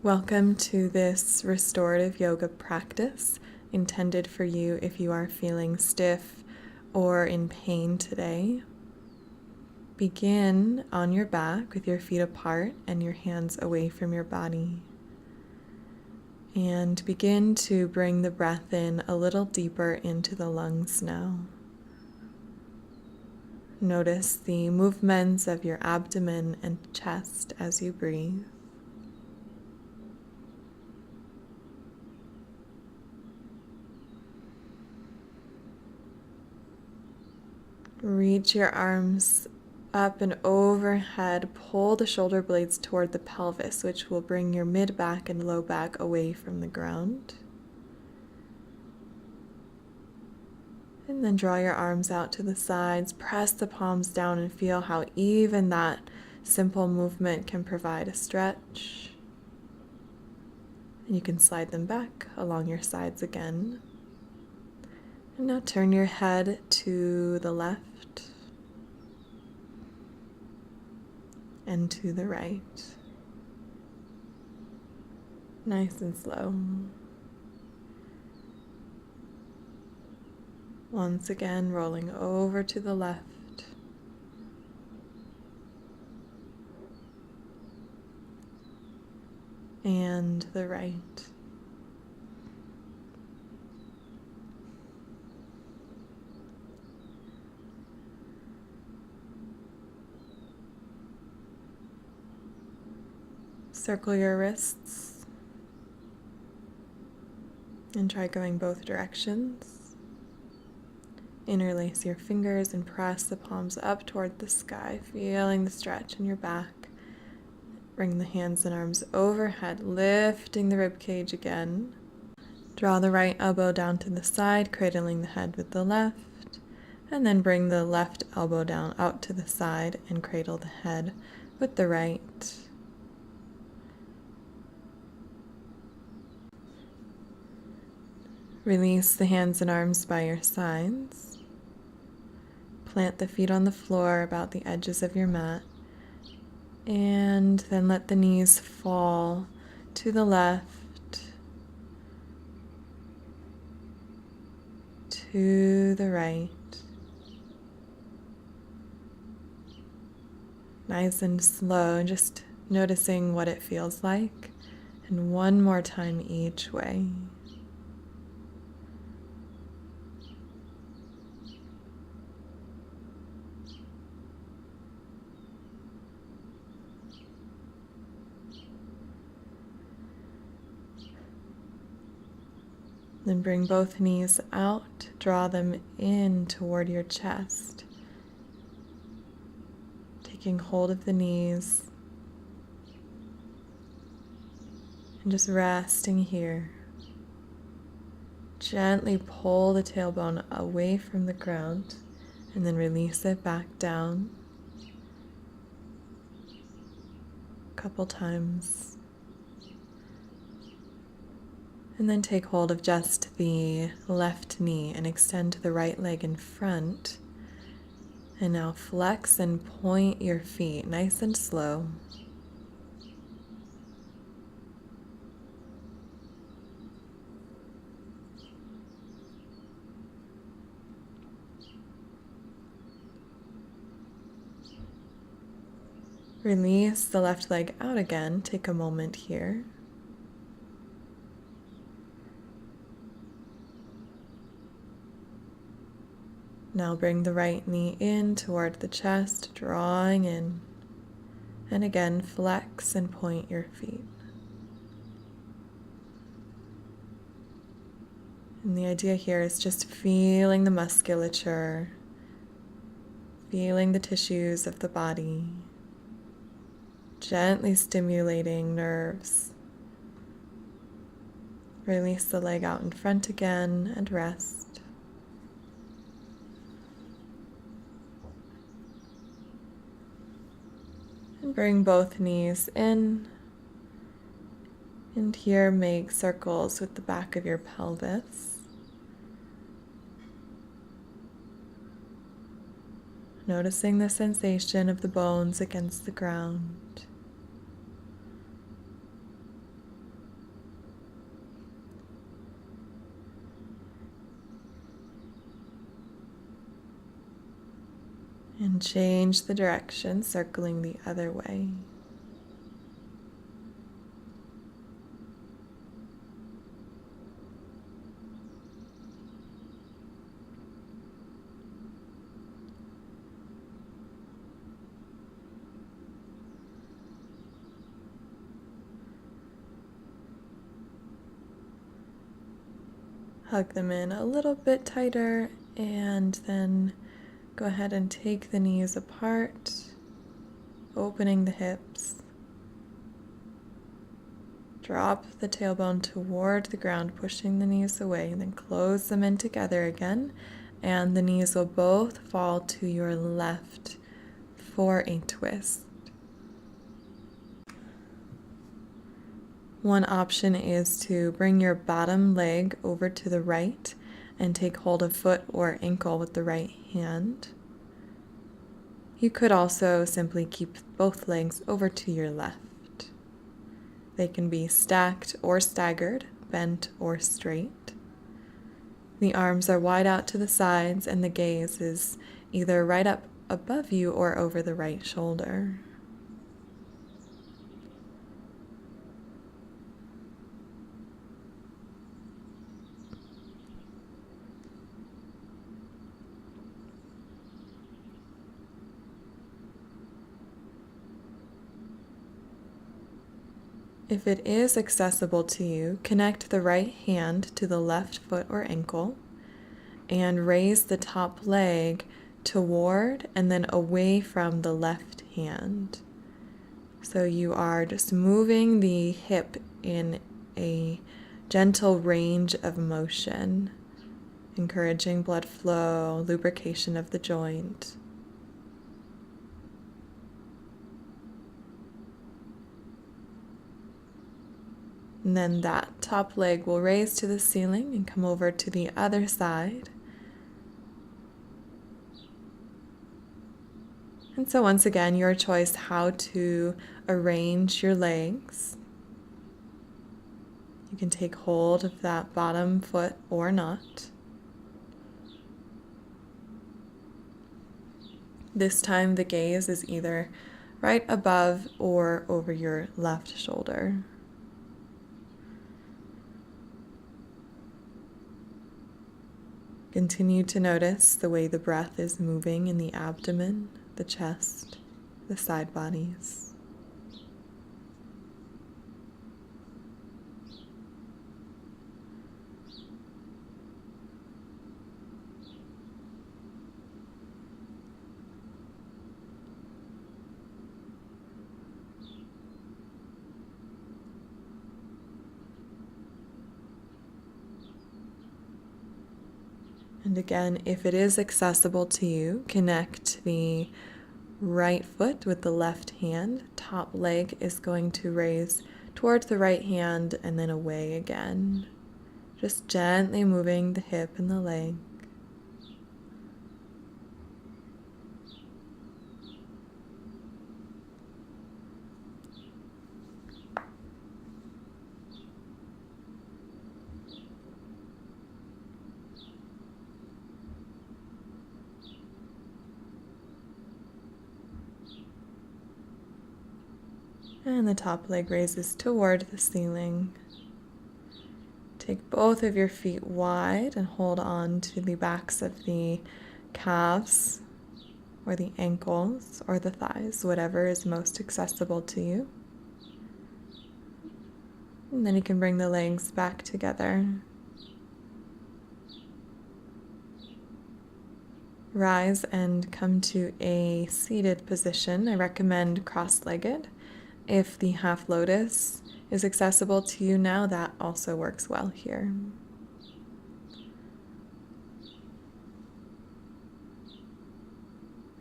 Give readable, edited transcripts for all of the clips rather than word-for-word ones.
Welcome to this restorative yoga practice intended for you if you are feeling stiff or in pain today. Begin on your back with your feet apart and your hands away from your body. And begin to bring the breath in a little deeper into the lungs now. Notice the movements of your abdomen and chest as you breathe. Reach your arms up and overhead. Pull the shoulder blades toward the pelvis, which will bring your mid back and low back away from the ground. And then draw your arms out to the sides. Press the palms down and feel how even that simple movement can provide a stretch. And you can slide them back along your sides again. And now turn your head to the left and to the right. Nice and slow. Once again, rolling over to the left and the right. Circle your wrists and try going both directions. Interlace your fingers and press the palms up toward the sky, feeling the stretch in your back. Bring the hands and arms overhead, lifting the rib cage again. Draw the right elbow down to the side, cradling the head with the left, and then bring the left elbow down out to the side and cradle the head with the right. Release the hands and arms by your sides. Plant the feet on the floor about the edges of your mat. And then let the knees fall to the left, to the right. Nice and slow, just noticing what it feels like. And one more time each way. Then bring both knees out, draw them in toward your chest. Taking hold of the knees and just resting here. Gently pull the tailbone away from the ground and then release it back down. A couple times. And then take hold of just the left knee and extend the right leg in front. And now flex and point your feet nice and slow. Release the left leg out again. Take a moment here. Now bring the right knee in toward the chest, drawing in. And again, flex and point your feet. And the idea here is just feeling the musculature, feeling the tissues of the body, gently stimulating nerves. Release the leg out in front again and rest. And bring both knees in. And here make circles with the back of your pelvis. Noticing the sensation of the bones against the ground. And change the direction, circling the other way. Hug them in a little bit tighter, and then go ahead and take the knees apart, opening the hips. Drop the tailbone toward the ground, pushing the knees away, and then close them in together again, and the knees will both fall to your left for a twist. One option is to bring your bottom leg over to the right and take hold of foot or ankle with the right hand. You could also simply keep both legs over to your left. They can be stacked or staggered, bent or straight. The arms are wide out to the sides and the gaze is either right up above you or over the right shoulder. If it is accessible to you, connect the right hand to the left foot or ankle and raise the top leg toward and then away from the left hand. So you are just moving the hip in a gentle range of motion, encouraging blood flow, lubrication of the joint. And then that top leg will raise to the ceiling and come over to the other side. And so once again, your choice how to arrange your legs. You can take hold of that bottom foot or not. This time the gaze is either right above or over your left shoulder. Continue to notice the way the breath is moving in the abdomen, the chest, the side bodies. And again, if it is accessible to you, connect the right foot with the left hand. Top leg is going to raise towards the right hand and then away again. Just gently moving the hip and the leg. And the top leg raises toward the ceiling. Take both of your feet wide and hold on to the backs of the calves or the ankles or the thighs, whatever is most accessible to you. And then you can bring the legs back together. Rise and come to a seated position. I recommend cross-legged. If the half lotus is accessible to you now, that also works well here.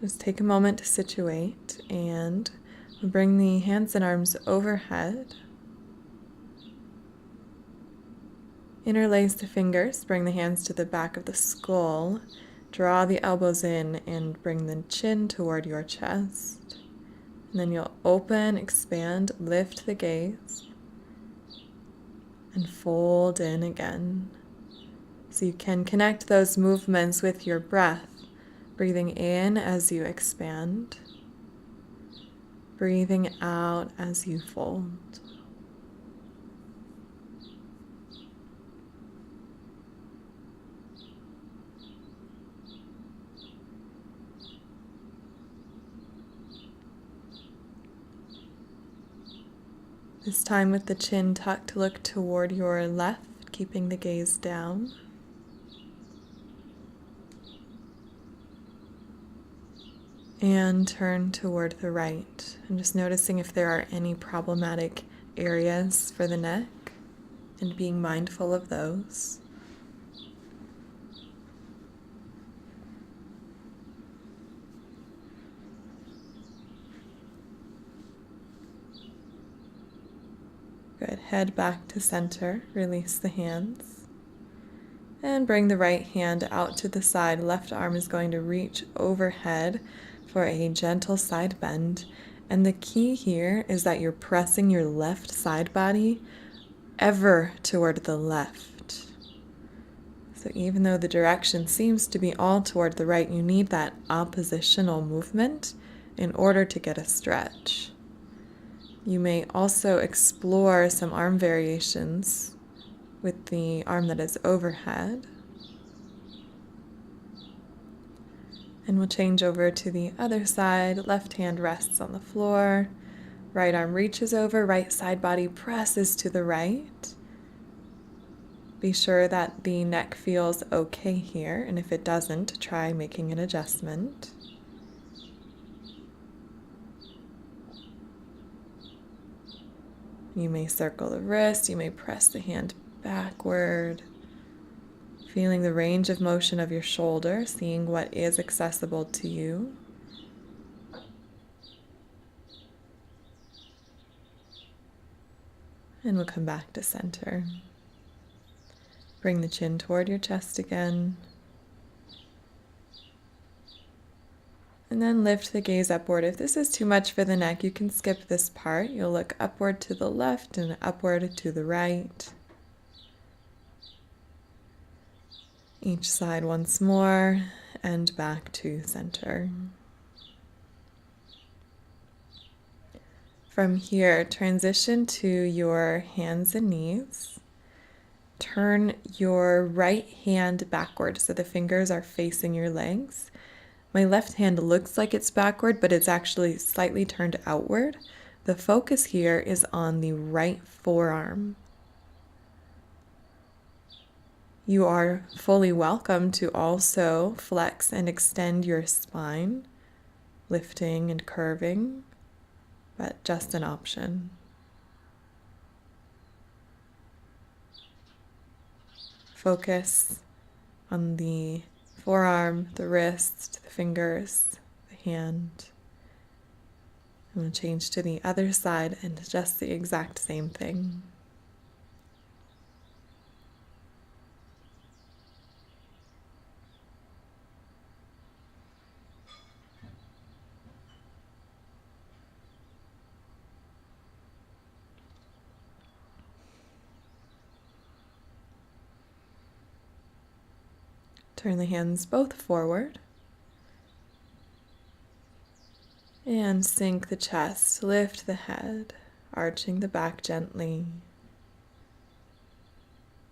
Just take a moment to situate and bring the hands and arms overhead. Interlace the fingers, bring the hands to the back of the skull, draw the elbows in and bring the chin toward your chest. And then you'll open, expand, lift the gaze, and fold in again. So you can connect those movements with your breath Breathing in as you expand. Breathing out as you fold. This time with the chin tucked, look toward your left, keeping the gaze down. And turn toward the right. I'm just noticing if there are any problematic areas for the neck and being mindful of those. Good. Head back to center. Release the hands. And bring the right hand out to the side. Left arm is going to reach overhead for a gentle side bend. And the key here is that you're pressing your left side body ever toward the left. So even though the direction seems to be all toward the right, you need that oppositional movement in order to get a stretch. You may also explore some arm variations with the arm that is overhead. And we'll change over to the other side. Left hand rests on the floor. Right arm reaches over. Right side body presses to the right. Be sure that the neck feels okay here. And if it doesn't, try making an adjustment. You may circle the wrist, you may press the hand backward, feeling the range of motion of your shoulder, seeing what is accessible to you. And we'll come back to center. Bring the chin toward your chest again. And then lift the gaze upward. If this is too much for the neck, you can skip this part. You'll look upward to the left and upward to the right. Each side once more, and back to center. From here, transition to your hands and knees. Turn your right hand backward so the fingers are facing your legs. My left hand looks like it's backward, but it's actually slightly turned outward. The focus here is on the right forearm. You are fully welcome to also flex and extend your spine, lifting and curving, but just an option. Focus on the forearm, the wrist, the fingers, the hand. And we'll change to the other side and just the exact same thing. Turn the hands both forward. And sink the chest, lift the head, arching the back gently.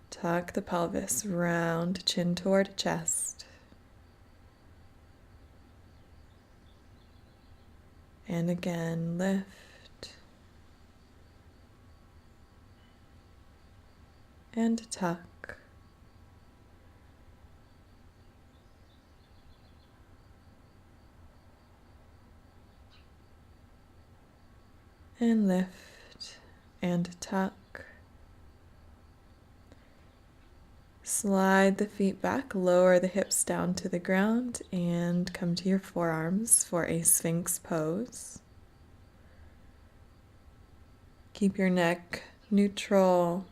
Tuck the pelvis round, chin toward chest. And again, lift. And tuck. And lift and tuck. Slide the feet back, lower the hips down to the ground, and come to your forearms for a Sphinx pose. Keep your neck neutral.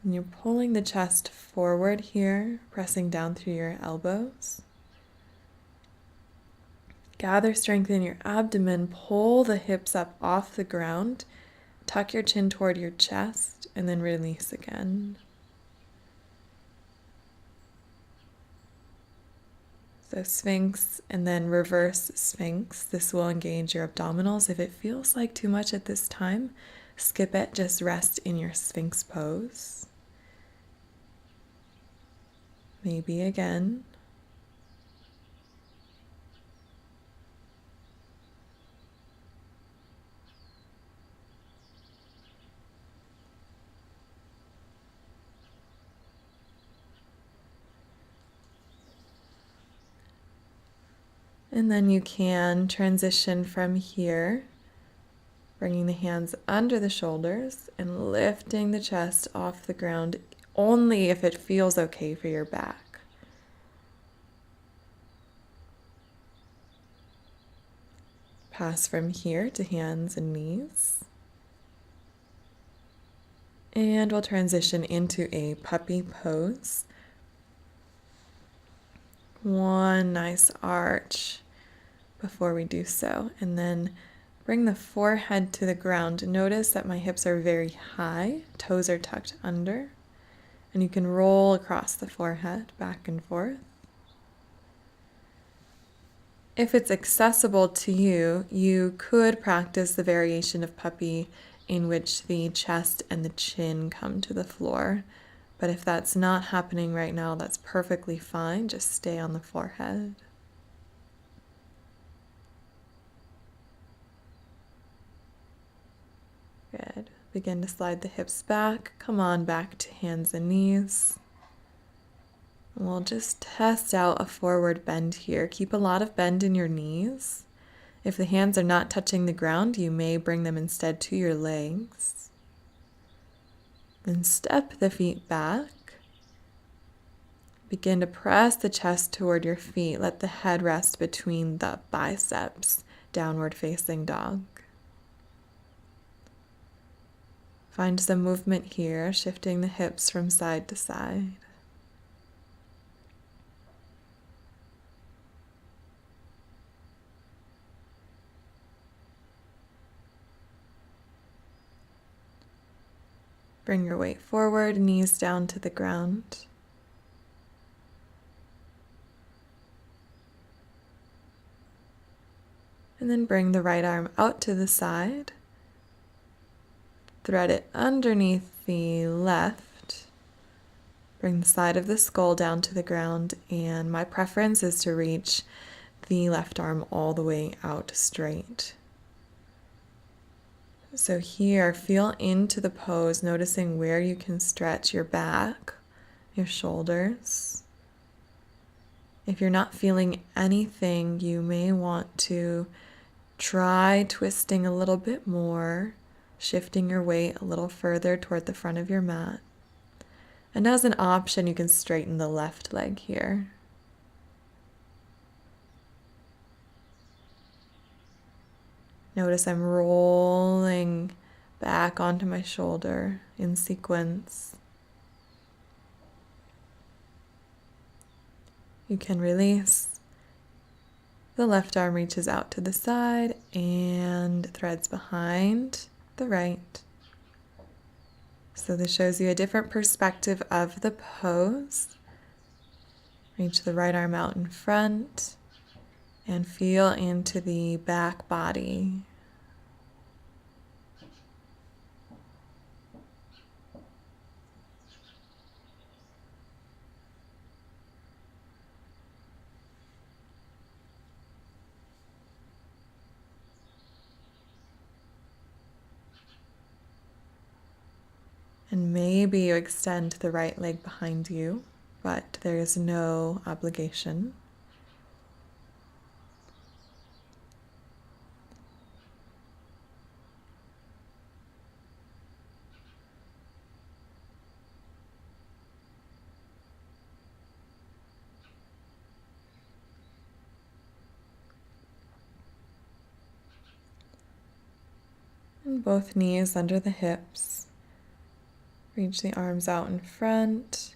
And you're pulling the chest forward here, pressing down through your elbows. Gather strength in your abdomen, pull the hips up off the ground, tuck your chin toward your chest, and then release again. So Sphinx and then reverse Sphinx. This will engage your abdominals. If it feels like too much at this time, skip it. Just rest in your Sphinx pose. Maybe again. And then you can transition from here, bringing the hands under the shoulders and lifting the chest off the ground only if it feels okay for your back. Pass from here to hands and knees. And we'll transition into a puppy pose. One nice arch before we do so, and then bring the forehead to the ground. Notice that my hips are very high, toes are tucked under, and you can roll across the forehead back and forth. If it's accessible to you, you could practice the variation of puppy in which the chest and the chin come to the floor. But if that's not happening right now, that's perfectly fine. Just stay on the forehead. Good. Begin to slide the hips back. Come on back to hands and knees. We'll just test out a forward bend here. Keep a lot of bend in your knees. If the hands are not touching the ground, you may bring them instead to your legs. Then step the feet back. Begin to press the chest toward your feet. Let the head rest between the biceps, downward facing dog. Find some movement here, shifting the hips from side to side. Bring your weight forward, knees down to the ground. And then bring the right arm out to the side. Thread it underneath the left. Bring the side of the skull down to the ground, and my preference is to reach the left arm all the way out straight. So here, feel into the pose, noticing where you can stretch your back, your shoulders. If you're not feeling anything, you may want to try twisting a little bit more, shifting your weight a little further toward the front of your mat. And as an option, you can straighten the left leg here. Notice I'm rolling back onto my shoulder in sequence. You can release. The left arm reaches out to the side and threads behind the right. So this shows you a different perspective of the pose. Reach the right arm out in front and feel into the back body. And maybe you extend the right leg behind you, but there is no obligation. And both knees under the hips. Reach the arms out in front.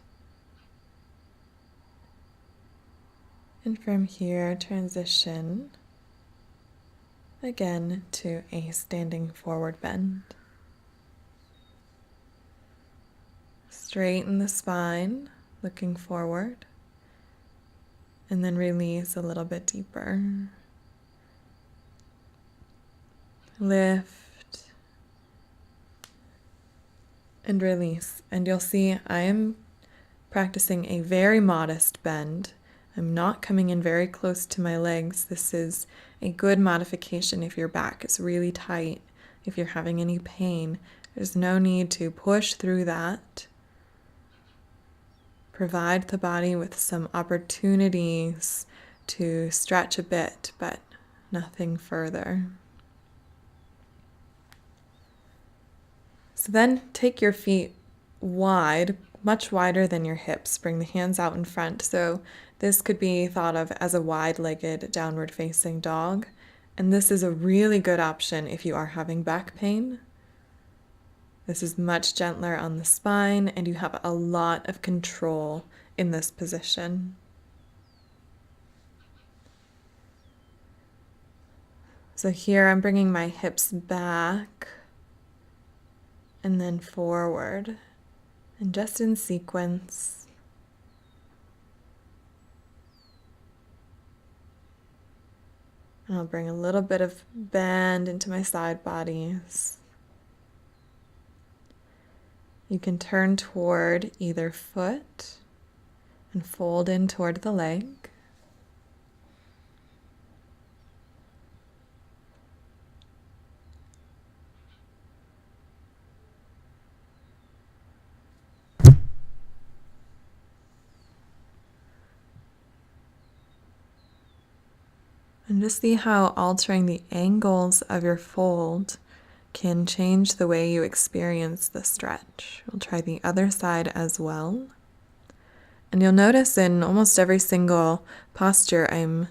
And from here, transition again to a standing forward bend. Straighten the spine, looking forward. And then release a little bit deeper. Lift and release. And you'll see I am practicing a very modest bend. I'm not coming in very close to my legs. This is a good modification if your back is really tight. If you're having any pain, there's no need to push through that. Provide the body with some opportunities to stretch a bit, but nothing further. So then take your feet wide, much wider than your hips. Bring the hands out in front. So this could be thought of as a wide-legged downward facing dog. And this is a really good option if you are having back pain. This is much gentler on the spine, and you have a lot of control in this position. So here I'm bringing my hips back and then forward, and just in sequence. And I'll bring a little bit of bend into my side bodies. You can turn toward either foot and fold in toward the leg. And just see how altering the angles of your fold can change the way you experience the stretch. We'll try the other side as well. And you'll notice in almost every single posture, I'm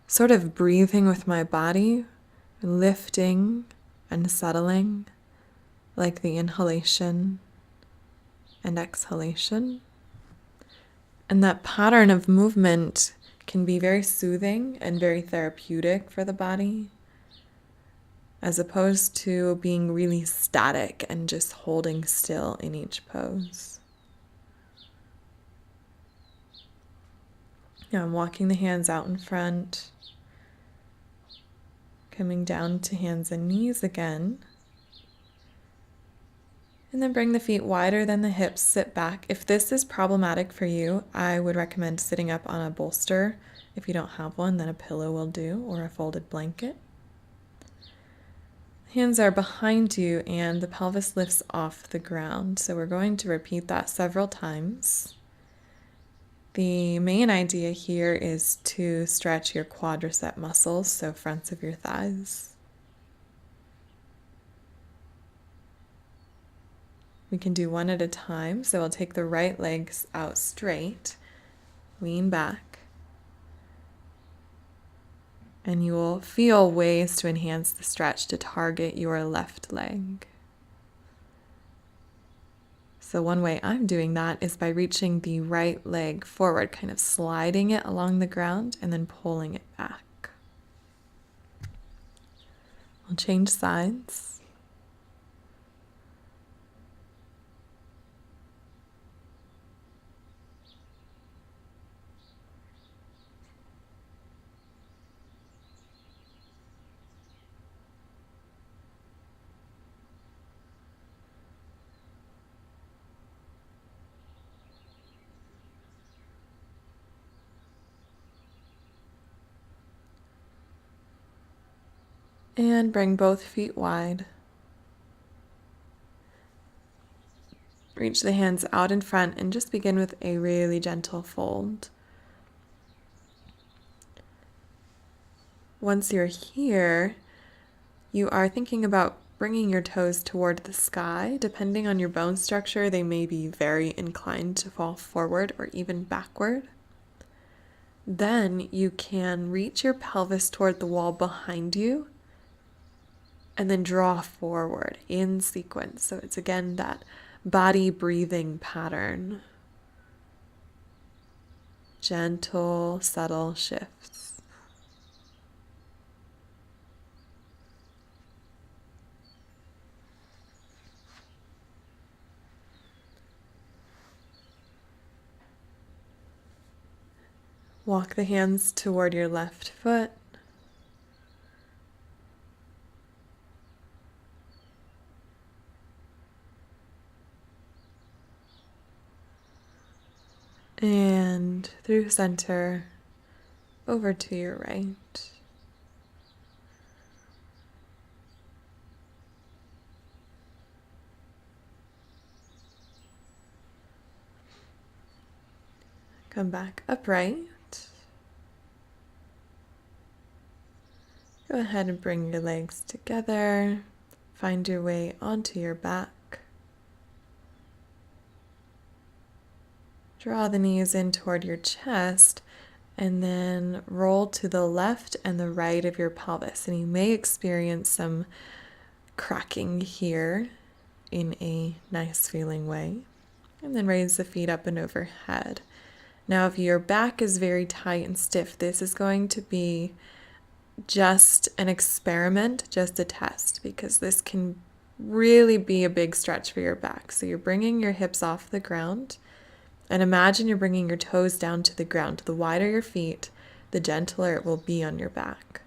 sort of breathing with my body, lifting and settling, like the inhalation and exhalation. And that pattern of movement can be very soothing and very therapeutic for the body, as opposed to being really static and just holding still in each pose. Now I'm walking the hands out in front, coming down to hands and knees again. And then bring the feet wider than the hips, sit back. If this is problematic for you, I would recommend sitting up on a bolster. If you don't have one, then a pillow will do, or a folded blanket. Hands are behind you and the pelvis lifts off the ground. So we're going to repeat that several times. The main idea here is to stretch your quadricep muscles, so fronts of your thighs. We can do one at a time, so I'll take the right legs out straight, lean back, and you will feel ways to enhance the stretch to target your left leg. So one way I'm doing that is by reaching the right leg forward, kind of sliding it along the ground and then pulling it back. We'll change sides. And bring both feet wide. Reach the hands out in front and just begin with a really gentle fold. Once you're here, you are thinking about bringing your toes toward the sky. Depending on your bone structure, they may be very inclined to fall forward or even backward. Then you can reach your pelvis toward the wall behind you and then draw forward in sequence. So it's again that body breathing pattern. Gentle, subtle shifts. Walk the hands toward your left foot. And through center, over to your right. Come back upright. Go ahead and bring your legs together. Find your way onto your back. Draw the knees in toward your chest and then roll to the left and the right of your pelvis. And you may experience some cracking here in a nice feeling way. And then raise the feet up and overhead. Now, if your back is very tight and stiff, this is going to be just an experiment, just a test, because this can really be a big stretch for your back. So you're bringing your hips off the ground. And imagine you're bringing your toes down to the ground. The wider your feet, the gentler it will be on your back.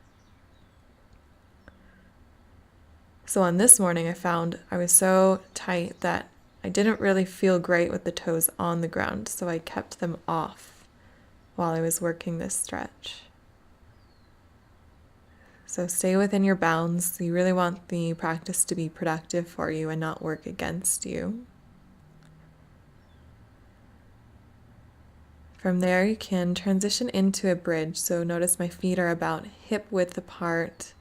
So on this morning, I found I was so tight that I didn't really feel great with the toes on the ground, so I kept them off while I was working this stretch. So stay within your bounds. You really want the practice to be productive for you and not work against you. From there, you can transition into a bridge. So notice my feet are about hip width apart.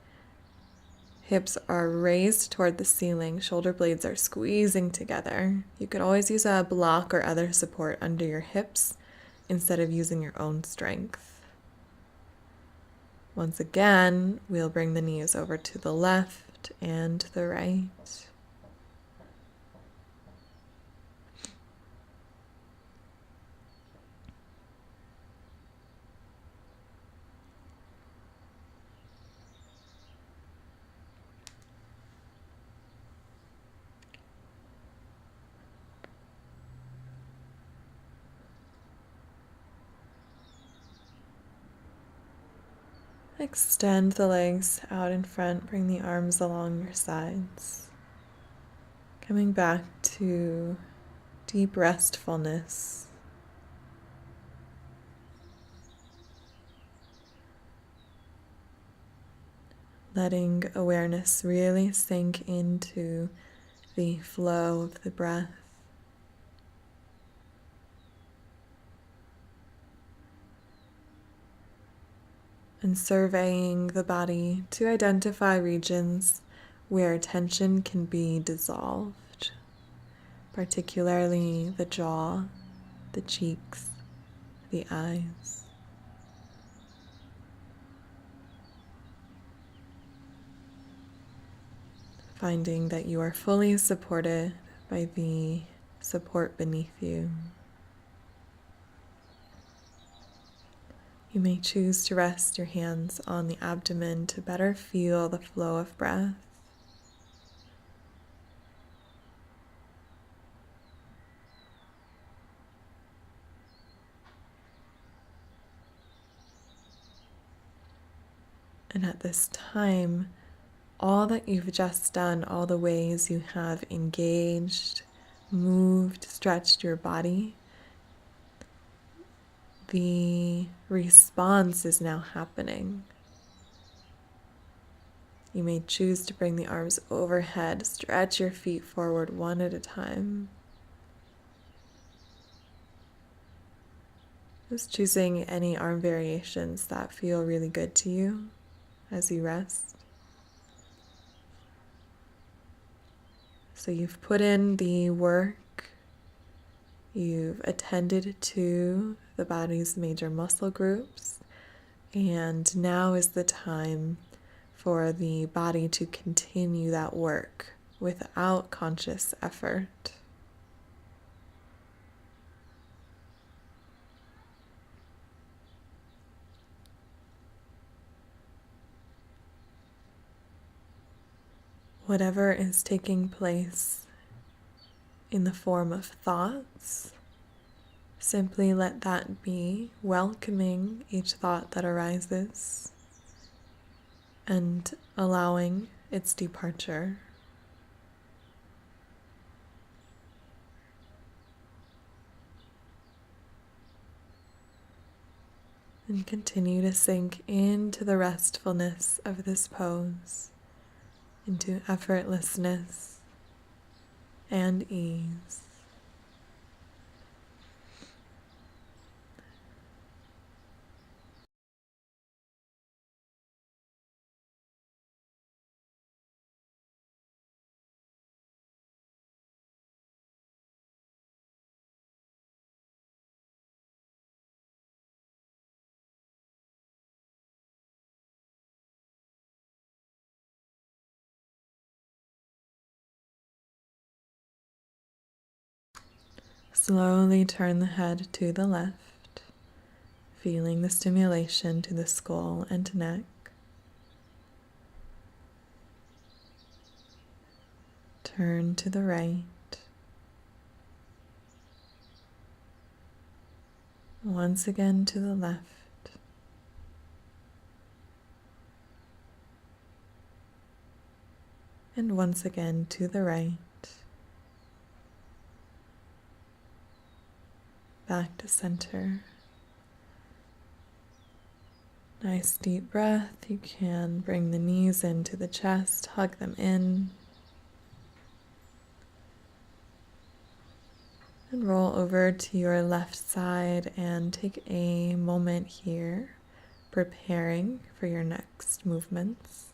Hips are raised toward the ceiling. Shoulder blades are squeezing together. You could always use a block or other support under your hips instead of using your own strength. Once again, we'll bring the knees over to the left and the right. Extend the legs out in front, bring the arms along your sides. Coming back to deep restfulness. Letting awareness really sink into the flow of the breath. And surveying the body to identify regions where tension can be dissolved, particularly the jaw, the cheeks, the eyes. Finding that you are fully supported by the support beneath you. You may choose to rest your hands on the abdomen to better feel the flow of breath. And at this time, all that you've just done, all the ways you have engaged, moved, stretched your body, the response is now happening. You may choose to bring the arms overhead, stretch your feet forward one at a time. Just choosing any arm variations that feel really good to you as you rest. So you've put in the work, you've attended to the body's major muscle groups, and now is the time for the body to continue that work without conscious effort. Whatever is taking place in the form of thoughts, Simply let that be, welcoming each thought that arises and allowing its departure. And continue to sink into the restfulness of this pose, into effortlessness and ease. Slowly turn the head to the left, feeling the stimulation to the skull and neck. Turn to the right. Once again to the left. And once again to the right. Back to center. Nice deep breath. You can bring the knees into the chest, hug them in. And roll over to your left side and take a moment here, preparing for your next movements.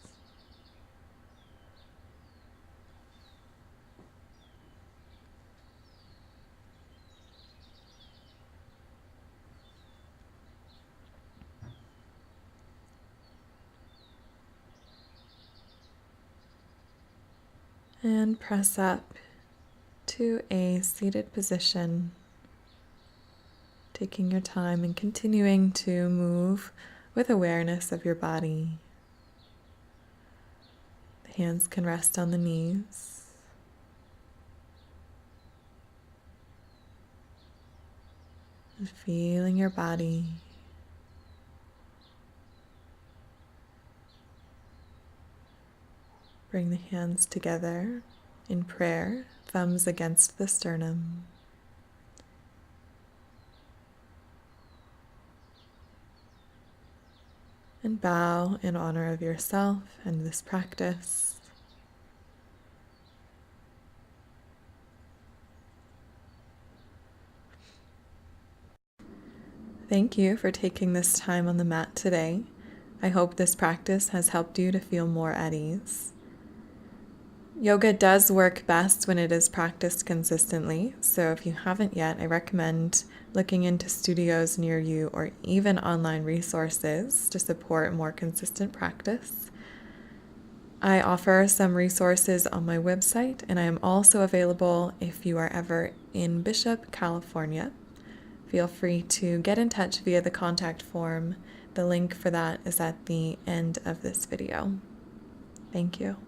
And press up to a seated position, taking your time and continuing to move with awareness of your body. The hands can rest on the knees. And feeling your body. Bring the hands together in prayer, thumbs against the sternum. And bow in honor of yourself and this practice. Thank you for taking this time on the mat today. I hope this practice has helped you to feel more at ease. Yoga does work best when it is practiced consistently, so if you haven't yet, I recommend looking into studios near you or even online resources to support more consistent practice. I offer some resources on my website, and I am also available if you are ever in Bishop, California. Feel free to get in touch via the contact form. The link for that is at the end of this video. Thank you.